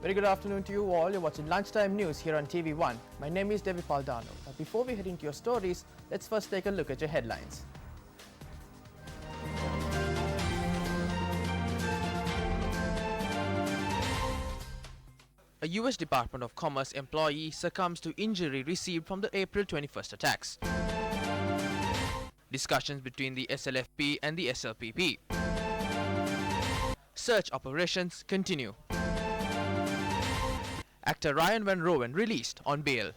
Very good afternoon to you all. You're watching Lunchtime News here on TV1. My name is Devi Paldano. But before we head into your stories, let's first take a look at your headlines. A US Department of Commerce employee succumbs to injury received from the April 21st attacks. Discussions between the SLFP and the SLPP. Search operations continue. Actor Ryan Van Rowen released on bail.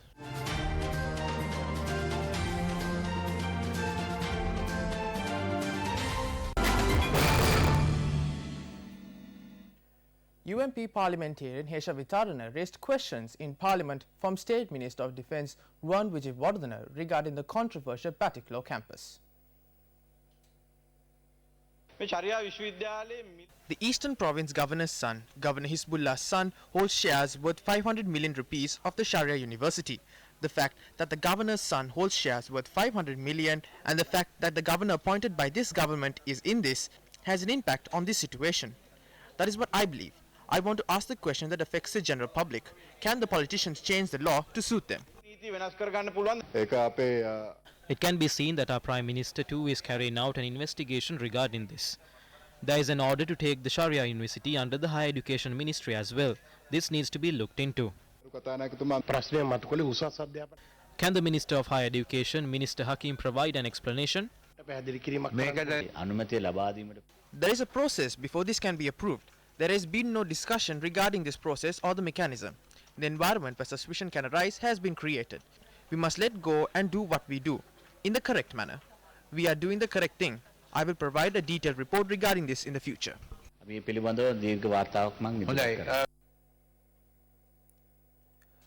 UMP parliamentarian Hesha Vitarana raised questions in Parliament from State Minister of Defence Ron Wijewardena regarding the controversial Batticaloa campus. The Eastern Province Governor's son, Governor Hizbullah's son, holds shares worth 500 million rupees of the Sharia University. The fact that the Governor's son holds shares worth 500 million and the fact that the Governor appointed by this government is in this has an impact on this situation. That is what I believe. I want to ask the question that affects the general public. Can the politicians change the law to suit them? It can be seen that our Prime Minister too is carrying out an investigation regarding this. There is an order to take the Sharia University under the Higher Education Ministry as well. This needs to be looked into. Can the Minister of Higher Education, Minister Hakim, provide an explanation? There is a process before this can be approved. There has been no discussion regarding this process or the mechanism. The environment where suspicion can arise has been created. We must let go and do what we do in the correct manner. We are doing the correct thing. I will provide a detailed report regarding this in the future.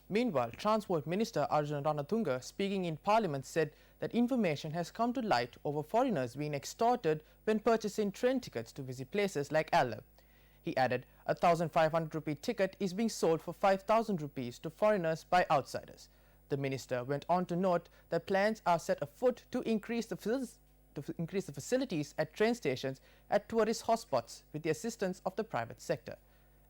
Meanwhile, Transport Minister Arjun Ranatunga, speaking in Parliament, said that information has come to light over foreigners being extorted when purchasing train tickets to visit places like Alab. He added, a 1,500 rupee ticket is being sold for 5,000 rupees to foreigners by outsiders. The minister went on to note that plans are set afoot to increase the facilities at train stations at tourist hotspots with the assistance of the private sector.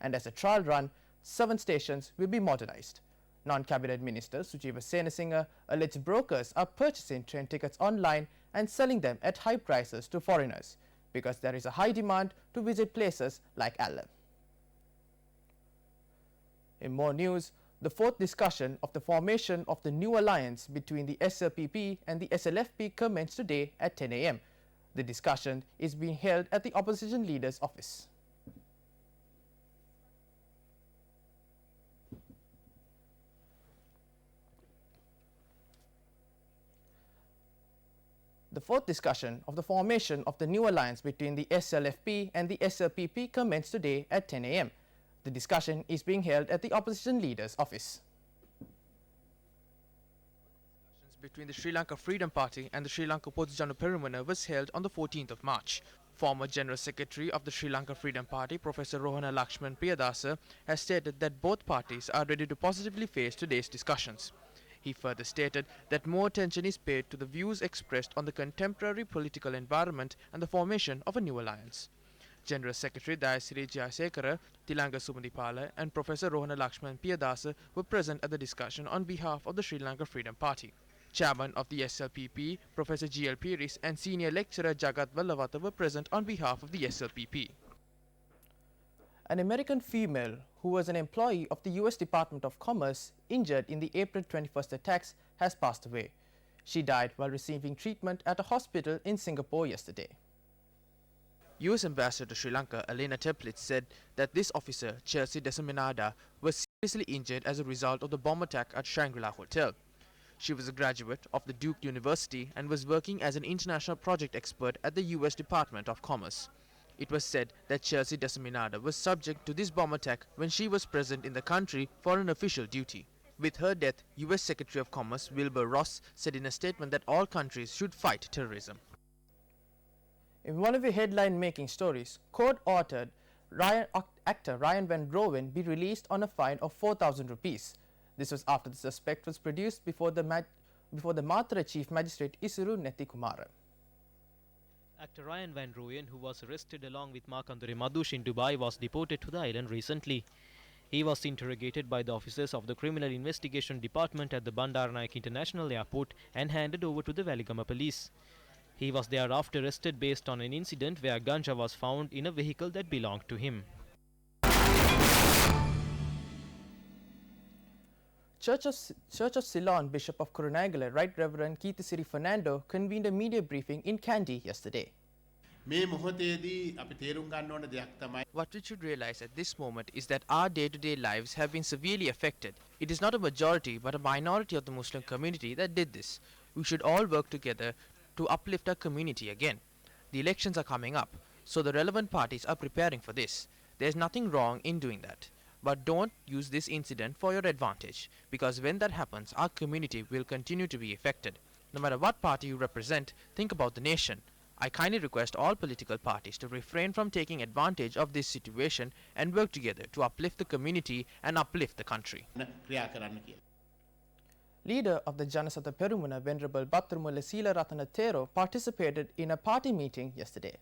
And as a trial run, 7 stations will be modernized. Non-cabinet minister Sujiva Senasinghe alleged brokers are purchasing train tickets online and selling them at high prices to foreigners because there is a high demand to visit places like Alab. In more news, the 4th discussion of the formation of the new alliance between the SLPP and the SLFP commenced today at 10 a.m. The discussion is being held at the opposition leader's office. The 4th discussion of the formation of the new alliance between the SLFP and the SLPP commenced today at 10 a.m. The discussion is being held at the opposition leader's office. Discussions between the Sri Lanka Freedom Party and the Sri Lanka Potujana Peramana was held on the 14th of March. Former General Secretary of the Sri Lanka Freedom Party, Professor Rohana Lakshman Priyadasa, has stated that both parties are ready to positively face today's discussions. He further stated that more attention is paid to the views expressed on the contemporary political environment and the formation of a new alliance. General Secretary Dayasiri Jayasekara, Tilanga Sumudipala and Professor Rohana Lakshman Priyadasa were present at the discussion on behalf of the Sri Lanka Freedom Party. Chairman of the SLPP, Professor G.L. Piris and Senior Lecturer Jagat Vallavata were present on behalf of the SLPP. An American female who was an employee of the US Department of Commerce injured in the April 21st attacks has passed away. She died while receiving treatment at a hospital in Singapore yesterday. US Ambassador to Sri Lanka Elena Teplitz said that this officer, Chelsea Desaminada, was seriously injured as a result of the bomb attack at Shangri-La Hotel. She was a graduate of the Duke University and was working as an international project expert at the US Department of Commerce. It was said that Chelsea Desaminada was subject to this bomb attack when she was present in the country for an official duty. With her death, US Secretary of Commerce Wilbur Ross said in a statement that all countries should fight terrorism. In one of the headline-making stories, court ordered actor Ryan Van Rowen be released on a fine of 4,000 rupees. This was after the suspect was produced before the Mathura Chief Magistrate Isuru Nethikumara. Actor Ryan Van Royen, who was arrested along with Markanduri Madush in Dubai, was deported to the island recently. He was interrogated by the officers of the Criminal Investigation Department at the Bandaranaike International Airport and handed over to the Valigama police. He was thereafter arrested based on an incident where ganja was found in a vehicle that belonged to him. Church of Ceylon Bishop of Kurunegala, Right Reverend Keithasiri Fernando, convened a media briefing in Kandy yesterday. What we should realize at this moment is that our day-to-day lives have been severely affected. It is not a majority but a minority of the Muslim community that did this. We should all work together to uplift our community again. The elections are coming up, so the relevant parties are preparing for this. There is nothing wrong in doing that. But don't use this incident for your advantage, because when that happens, our community will continue to be affected. No matter what party you represent, think about the nation. I kindly request all political parties to refrain from taking advantage of this situation and work together to uplift the community and uplift the country. Leader of the Janasatha Perumuna, Venerable Bathrumula Sila Ratana Thero, participated in a party meeting yesterday.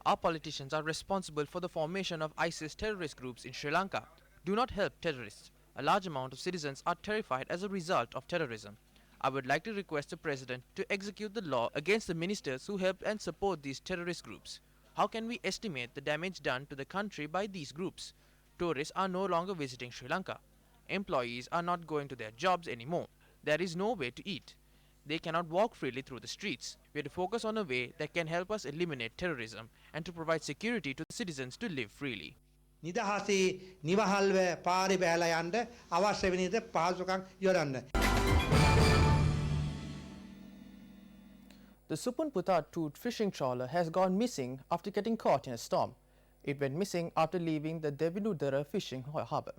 Our politicians are responsible for the formation of ISIS terrorist groups in Sri Lanka. Do not help terrorists. A large amount of citizens are terrified as a result of terrorism. I would like to request the President to execute the law against the ministers who help and support these terrorist groups. How can we estimate the damage done to the country by these groups? Tourists are no longer visiting Sri Lanka. Employees are not going to their jobs anymore. There is no way to eat. They cannot walk freely through the streets. We have to focus on a way that can help us eliminate terrorism and to provide security to the citizens to live freely. නිදහසේ නිවහල්ව පාරේ බැලලා යන්න අවශ්‍ය වෙන විදිහට පහසුකම් යොදන්න. The Supunputa 2 fishing trawler has gone missing after getting caught in a storm. It went missing after leaving the Devinudara fishing harbour.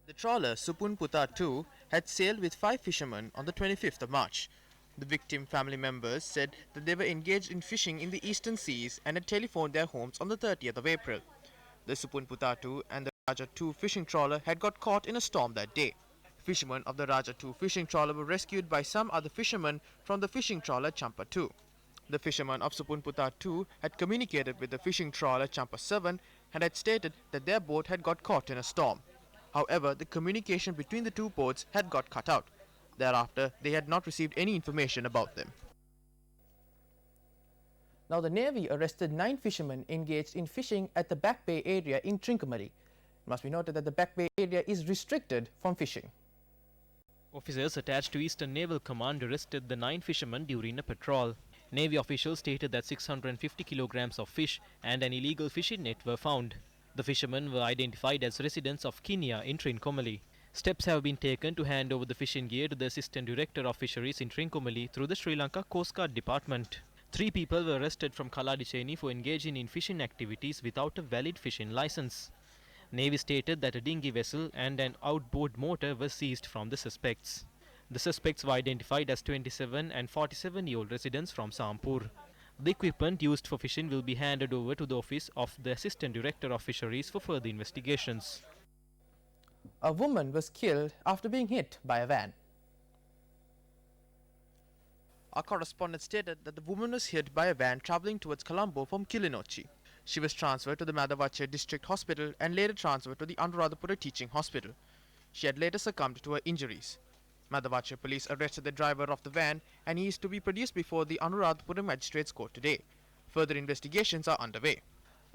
The trawler Supunputa 2 had sailed with 5 fishermen on the 25th of March. The victim family members said that they were engaged in fishing in the eastern seas and had telephoned their homes on the 30th of April. The Supunputa 2 and the Raja 2 fishing trawler had got caught in a storm that day. Fishermen of the Raja 2 fishing trawler were rescued by some other fishermen from the fishing trawler Champa 2. The fishermen of Supunputa 2 had communicated with the fishing trawler Champa 7 and had stated that their boat had got caught in a storm. However, the communication between the two boats had got cut out. Thereafter, they had not received any information about them. Now, the Navy arrested 9 fishermen engaged in fishing at the Back Bay area in Trincomalee. It must be noted that the Back Bay area is restricted from fishing. Officers attached to Eastern Naval Command arrested the 9 fishermen during a patrol. Navy officials stated that 650 kilograms of fish and an illegal fishing net were found. The fishermen were identified as residents of Kenya in Trincomalee. Steps have been taken to hand over the fishing gear to the Assistant Director of Fisheries in Trincomalee through the Sri Lanka Coast Guard Department. 3 people were arrested from Kaladicheni for engaging in fishing activities without a valid fishing license. Navy stated that a dinghy vessel and an outboard motor were seized from the suspects. The suspects were identified as 27 and 47-year-old residents from Sampur. The equipment used for fishing will be handed over to the office of the Assistant Director of Fisheries for further investigations. A woman was killed after being hit by a van. Our correspondent stated that the woman was hit by a van travelling towards Colombo from Kilinochchi. She was transferred to the Madhavache District Hospital and later transferred to the Anuradhapura Teaching Hospital. She had later succumbed to her injuries. Madhavache police arrested the driver of the van and he is to be produced before the Anuradhapura Magistrates Court today. Further investigations are underway.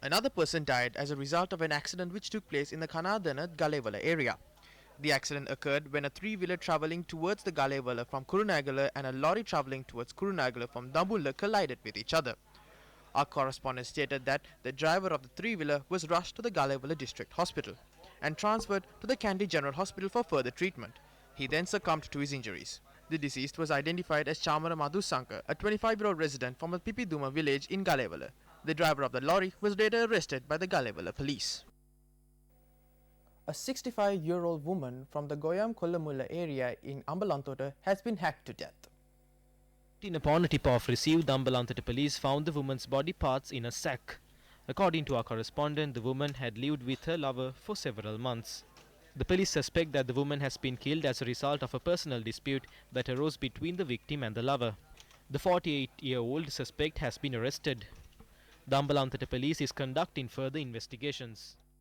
Another person died as a result of an accident which took place in the Kanadana Galevala area. The accident occurred when a 3-wheeler travelling towards the Galevala from Kurunegala and a lorry travelling towards Kurunegala from Dambulla collided with each other. Our correspondent stated that the driver of the 3-wheeler was rushed to the Galevala District Hospital and transferred to the Kandy General Hospital for further treatment. He then succumbed to his injuries. The deceased was identified as Chamara Madhusanka, a 25-year-old resident from a Pipiduma village in Galevala. The driver of the lorry was later arrested by the Galevala police. A 65-year-old woman from the Goyam Kollamulla area in Ambalantota has been hacked to death. Upon a tip-off received, the Ambalantota police found the woman's body parts in a sack. According to our correspondent, the woman had lived with her lover for several months. The police suspect that the woman has been killed as a result of a personal dispute that arose between the victim and the lover. The 48-year-old suspect has been arrested. The Ambalantata police is conducting further investigations.